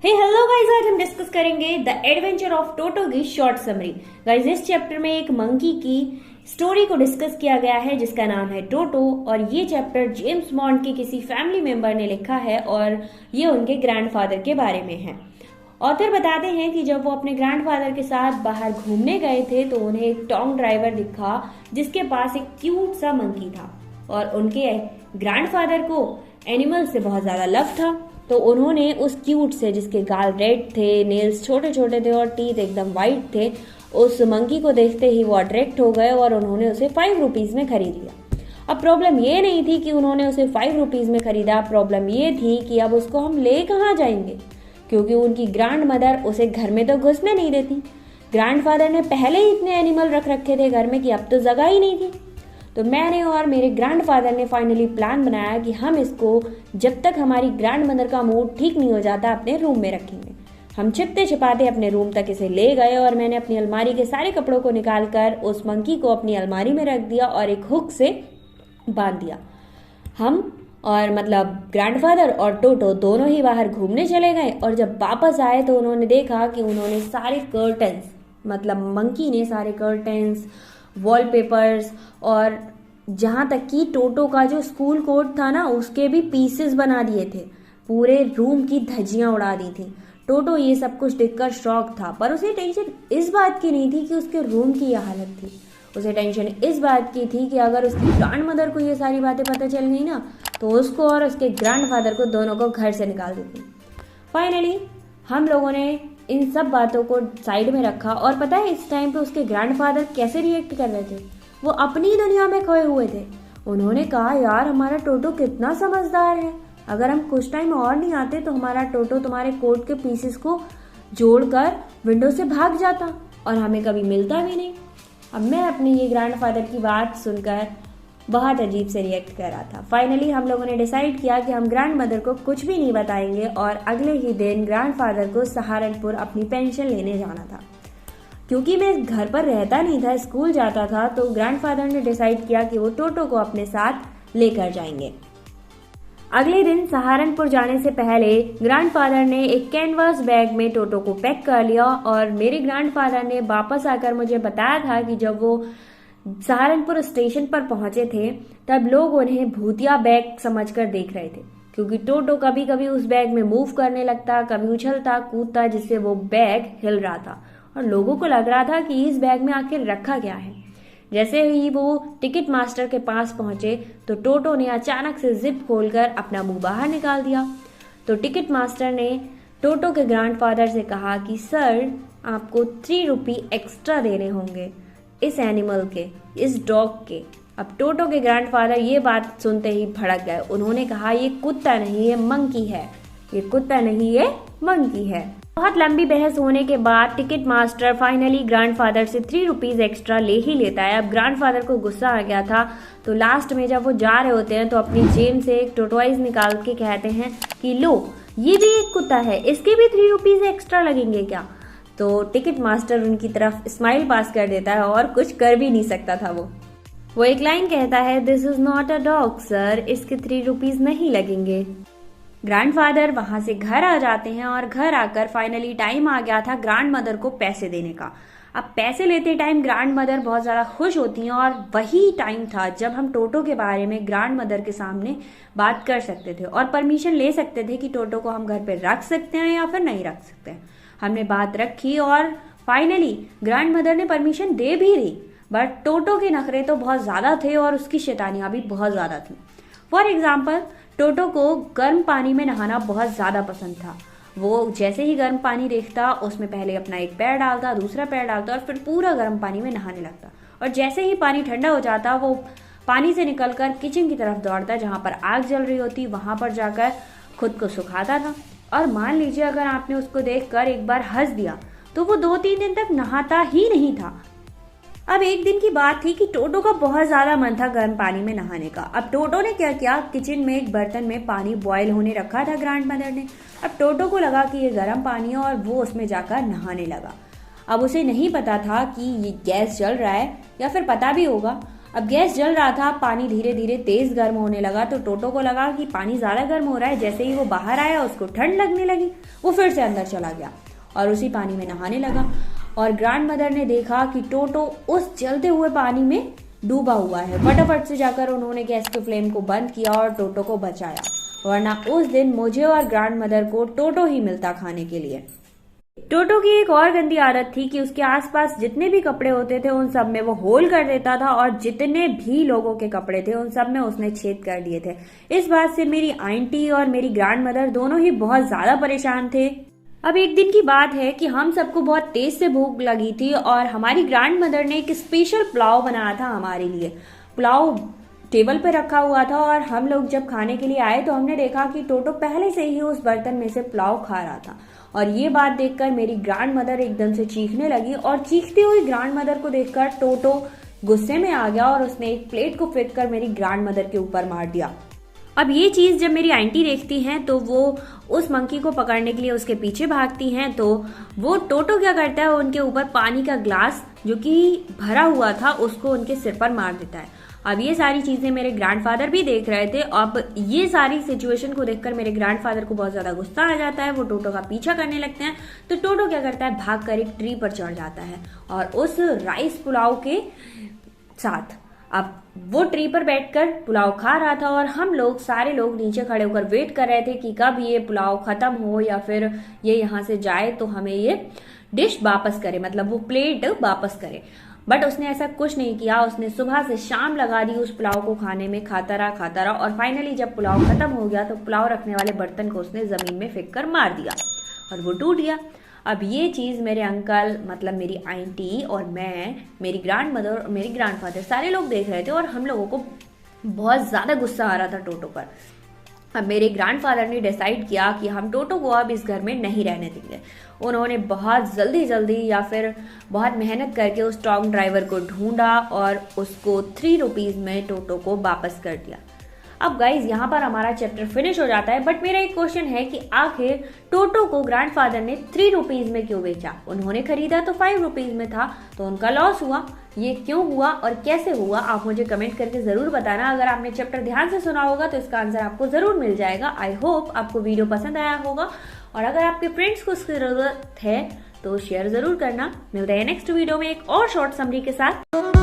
Hello guys, आज हम discuss करेंगे द एडवेंचर ऑफ टोटो की शॉर्ट समरी। गाइस, इस चैप्टर में एक मंकी की स्टोरी को डिस्कस किया गया है जिसका नाम है टोटो, और ये चैप्टर जेम्स बॉन्ड के किसी फैमिली मेंबर ने लिखा है और ये उनके ग्रैंडफादर के बारे में है। ऑथर बताते हैं कि जब वो अपने ग्रैंडफादर के साथ बाहर घूमने गए थे तो उन्हें एक टोंग ड्राइवर दिखा जिसके पास एक क्यूट सा मंकी था, और उनके ग्रैंडफादर को एनिमल से बहुत ज्यादा लव था। तो उन्होंने उस क्यूट से, जिसके गाल रेड थे, नेल्स छोटे छोटे थे और टीथ एकदम वाइट थे, उस मंकी को देखते ही वो अट्रैक्ट हो गए और उन्होंने उसे 5 रुपीज में खरीद लिया। अब प्रॉब्लम ये नहीं थी कि उन्होंने उसे 5 रुपीज में खरीदा, प्रॉब्लम ये थी कि अब उसको हम ले कहाँ जाएंगे, क्योंकि उनकी ग्रैंड मदर उसे घर में तो घुसने नहीं देती। ग्रैंडफादर ने पहले ही इतने एनिमल रख रखे थे घर में कि अब तो जगह ही नहीं थी। तो मैंने और मेरे ग्रैंडफादर ने फाइनली प्लान बनाया कि हम इसको जब तक हमारी ग्रैंड मदर का मूड ठीक नहीं हो जाता अपने रूम में रखेंगे। हम छिपते छिपाते अपने रूम तक इसे ले गए और मैंने अपनी अलमारी के सारे कपड़ों को निकालकर उस मंकी को अपनी अलमारी में रख दिया और एक हुक से बांध दिया। हम और मतलब ग्रैंडफादर और टोटो दोनों ही बाहर घूमने चले गए, और जब वापस आए तो उन्होंने देखा कि उन्होंने सारे कर्टन्स, मतलब मंकी ने सारे कर्टन्स, वॉलपेपर्स और जहाँ तक कि टोटो का जो स्कूल कोट था ना उसके भी पीसेस बना दिए थे, पूरे रूम की धज्जियां उड़ा दी थी। टोटो ये सब कुछ देखकर शॉक था, पर उसे टेंशन इस बात की नहीं थी कि उसके रूम की यह हालत थी। उसे टेंशन इस बात की थी कि अगर उसकी ग्रैंड मदर को ये सारी बातें पता चल गई ना तो उसको और उसके ग्रैंडफादर को दोनों को घर से निकाल देती। फाइनली हम लोगों ने इन सब बातों को साइड में रखा, और पता है इस टाइम पे उसके ग्रैंडफादर कैसे रिएक्ट कर रहे थे। वो अपनी दुनिया में खोए हुए थे। उन्होंने कहा, यार हमारा टोटो कितना समझदार है, अगर हम कुछ टाइम और नहीं आते तो हमारा टोटो तुम्हारे कोट के पीसेस को जोड़कर विंडो से भाग जाता और हमें कभी मिलता भी नहीं। अब मैं अपने ये ग्रैंडफादर की बात सुनकर बहुत अजीब से रिएक्ट कर रहा था। फाइनली हम लोगों ने डिसाइड किया कि हम ग्रैंड मदर को कुछ भी नहीं बताएंगे, और अगले ही दिन ग्रैंडफादर को सहारनपुर अपनी पेंशन लेने जाना था। क्योंकि मैं घर पर रहता नहीं था, स्कूल जाता था, तो ग्रैंडफादर ने डिसाइड किया कि वो टोटो को अपने साथ लेकर जाएंगे। अगले दिन सहारनपुर जाने से पहले ग्रैंडफादर ने एक कैनवास बैग में टोटो को पैक कर लिया, और मेरे ग्रैंडफादर ने वापस आकर मुझे बताया था कि जब वो सहारनपुर स्टेशन पर पहुंचे थे तब लोग उन्हें भूतिया बैग समझकर देख रहे थे, क्योंकि टोटो कभी कभी उस बैग में मूव करने लगता, कभी उछलता कूदता, जिससे वो बैग हिल रहा था और लोगों को लग रहा था कि इस बैग में आखिर रखा क्या है। जैसे ही वो टिकट मास्टर के पास पहुंचे तो टोटो ने अचानक से जिप खोलकर अपना मुंह बाहर निकाल दिया। तो टिकट मास्टर ने टोटो के ग्रैंडफादर से कहा कि सर, आपको 3 रुपये एक्स्ट्रा देने होंगे इस एनिमल के, इस डॉग के। अब टोटो के ग्रैंडफादर ये बात सुनते ही भड़क गए। उन्होंने कहा, ये कुत्ता नहीं, ये मंकी है, ये कुत्ता नहीं, ये मंकी है। बहुत लंबी बहस होने के बाद टिकट मास्टर फाइनली ग्रैंडफादर से 3 रुपीज एक्स्ट्रा ले ही लेता है। अब ग्रैंडफादर को गुस्सा आ गया था, तो लास्ट में जब वो जा रहे होते हैं तो अपनी जेब से एक टोटवाइज निकाल के कहते हैं कि लो, ये भी एक कुत्ता है, इसके भी 3 रुपीज एक्स्ट्रा लगेंगे क्या। तो टिकट मास्टर उनकी तरफ स्माइल पास कर देता है, और कुछ कर भी नहीं सकता था वो एक लाइन कहता है, this is not a dog sir, इसके 3 रुपीज नहीं लगेंगे। ग्रैंडफादर वहां से घर आ जाते हैं, और घर आकर फाइनली टाइम आ गया था ग्रैंड मदर को पैसे देने का। अब पैसे लेते टाइम ग्रैंड मदर बहुत ज्यादा खुश होती हैं, और वही टाइम था जब हम टोटो के बारे में ग्रैंड मदर के सामने बात कर सकते थे और परमिशन ले सकते थे कि टोटो को हम घर पे रख सकते हैं या फिर नहीं रख सकते हैं। हमने बात रखी और फाइनली ग्रैंड मदर ने परमिशन दे भी दी, बट टोटो के नखरे तो बहुत ज्यादा थे और उसकी शैतानियां भी बहुत ज्यादा थी। फॉर एग्जाम्पल, टोटो को गर्म पानी में नहाना बहुत ज्यादा पसंद था। वो जैसे ही गर्म पानी देखता उसमें पहले अपना एक पैर डालता, दूसरा पैर डालता और फिर पूरा गर्म पानी में नहाने लगता, और जैसे ही पानी ठंडा हो जाता वो पानी से निकलकर किचन की तरफ दौड़ता, जहां पर आग जल रही होती वहां पर जाकर खुद को सुखाता था। और मान लीजिए अगर आपने उसको देखकर एक बार हंस दिया तो वो 2-3 दिन तक नहाता ही नहीं था। अब एक दिन की बात थी कि टोटो का बहुत ज्यादा मन था गर्म पानी में नहाने का। अब टोटो ने क्या किया, किचन में एक बर्तन में पानी बॉयल होने रखा था ग्रैंड मदर ने। अब टोटो को लगा कि ये गर्म पानी है और वो उसमें जाकर नहाने लगा। अब उसे नहीं पता था कि ये गैस जल रहा है, या फिर पता भी होगा अब गैस जल रहा था, पानी धीरे धीरे तेज गर्म होने लगा, तो टोटो को लगा कि पानी ज्यादा गर्म हो रहा है। जैसे ही वो बाहर आया उसको ठंड लगने लगी, वो फिर से अंदर चला गया और उसी पानी में नहाने लगा। और ग्रैंड मदर ने देखा कि टोटो उस जलते हुए पानी में डूबा हुआ है। फटाफट से जाकर उन्होंने गैस के फ्लेम को बंद किया और टोटो को बचाया, वरना उस दिन मुझे और ग्रैंड मदर को टोटो ही मिलता खाने के लिए। टोटो की एक और गंदी आदत थी कि उसके आसपास जितने भी कपड़े होते थे उन सब में वो होल कर देता था, और जितने भी लोगों के कपड़े थे उन सब में उसने छेद कर दिए थे। इस बात से मेरी आंटी और मेरी ग्रैंड मदर दोनों ही बहुत ज्यादा परेशान थे। अब एक दिन की बात है कि हम सबको बहुत तेज से भूख लगी थी और हमारी ग्रैंड मदर ने एक स्पेशल पुलाव बनाया था हमारे लिए। पुलाव टेबल पे रखा हुआ था और हम लोग जब खाने के लिए आए तो हमने देखा कि टोटो पहले से ही उस बर्तन में से पुलाव खा रहा था। और ये बात देखकर मेरी ग्रैंड मदर एकदम से चीखने लगी, और चीखती हुई ग्रैंड मदर को देखकर टोटो गुस्से में आ गया और उसने एक प्लेट को फेंक कर मेरी ग्रैंड मदर के ऊपर मार दिया। अब ये चीज जब मेरी आंटी देखती हैं तो वो उस मंकी को पकड़ने के लिए उसके पीछे भागती हैं, तो वो टोटो क्या करता है, उनके ऊपर पानी का ग्लास जो कि भरा हुआ था उसको उनके सिर पर मार देता है। अब ये सारी चीजें मेरे ग्रैंडफादर भी देख रहे थे। अब ये सारी सिचुएशन को देखकर मेरे ग्रैंडफादर को बहुत ज्यादा गुस्सा आ जाता है, वो टोटो का पीछा करने लगते हैं। तो टोटो क्या करता है, भागकर एक ट्री पर चढ़ जाता है और उस राइस पुलाव के साथ अब वो ट्री पर बैठकर पुलाव खा रहा था, और हम लोग सारे लोग नीचे खड़े होकर वेट कर रहे थे कि कब ये पुलाव खत्म हो या फिर ये यहाँ से जाए तो हमें ये डिश वापस करे, मतलब वो प्लेट वापस करे। बट उसने ऐसा कुछ नहीं किया, उसने सुबह से शाम लगा दी उस पुलाव को खाने में, खाता रहा और फाइनली जब पुलाव खत्म हो गया तो पुलाव रखने वाले बर्तन को उसने जमीन में फेंक कर मार दिया और वो टूट गया। अब ये चीज मेरे अंकल, मतलब मेरी आंटी और मैं, मेरी ग्रैंड मदर और मेरी ग्रैंडफादर सारे लोग देख रहे थे और हम लोगों को बहुत ज्यादा गुस्सा आ रहा था टोटो पर। अब मेरे ग्रैंडफादर ने डिसाइड किया कि हम टोटो को अब इस घर में नहीं रहने देंगे। उन्होंने बहुत जल्दी या फिर बहुत मेहनत करके उस टॉन्ग ड्राइवर को ढूंढा और उसको 3 रुपीज में टोटो को वापस कर दिया। अब गाइज यहाँ पर हमारा चैप्टर फिनिश हो जाता है, बट मेरा एक क्वेश्चन है कि आखिर टोटो को ग्रैंडफादर ने 3 रुपीज में क्यों बेचा? उन्होंने खरीदा तो 5 रुपीज में था, तो उनका लॉस हुआ। ये क्यों हुआ और कैसे हुआ, आप मुझे कमेंट करके जरूर बताना। अगर आपने चैप्टर ध्यान से सुना होगा तो इसका आंसर आपको जरूर मिल जाएगा। आई होप आपको वीडियो पसंद आया होगा, और अगर आपके फ्रेंड्स को इसकी जरूरत है तो शेयर जरूर करना। मिलते हैं नेक्स्ट वीडियो में एक और शॉर्ट समरी के साथ।